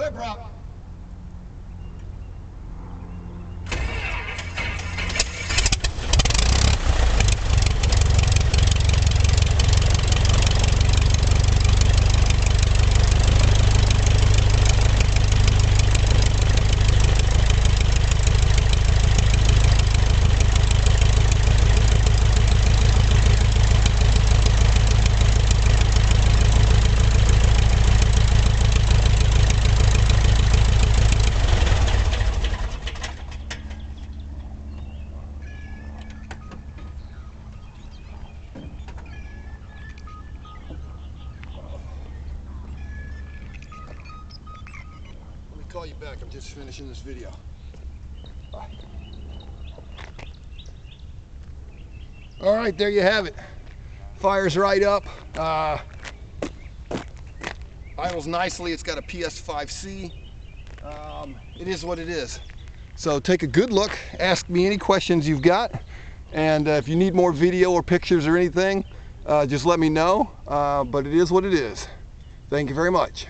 Clear, prop. Call you back. I'm just finishing this video. Bye. All right, there you have it. Fires right up. Idles nicely. It's got a PS5C. It is what it is. So take a good look. Ask me any questions you've got. And if you need more video or pictures or anything, just let me know. But it is what it is. Thank you very much.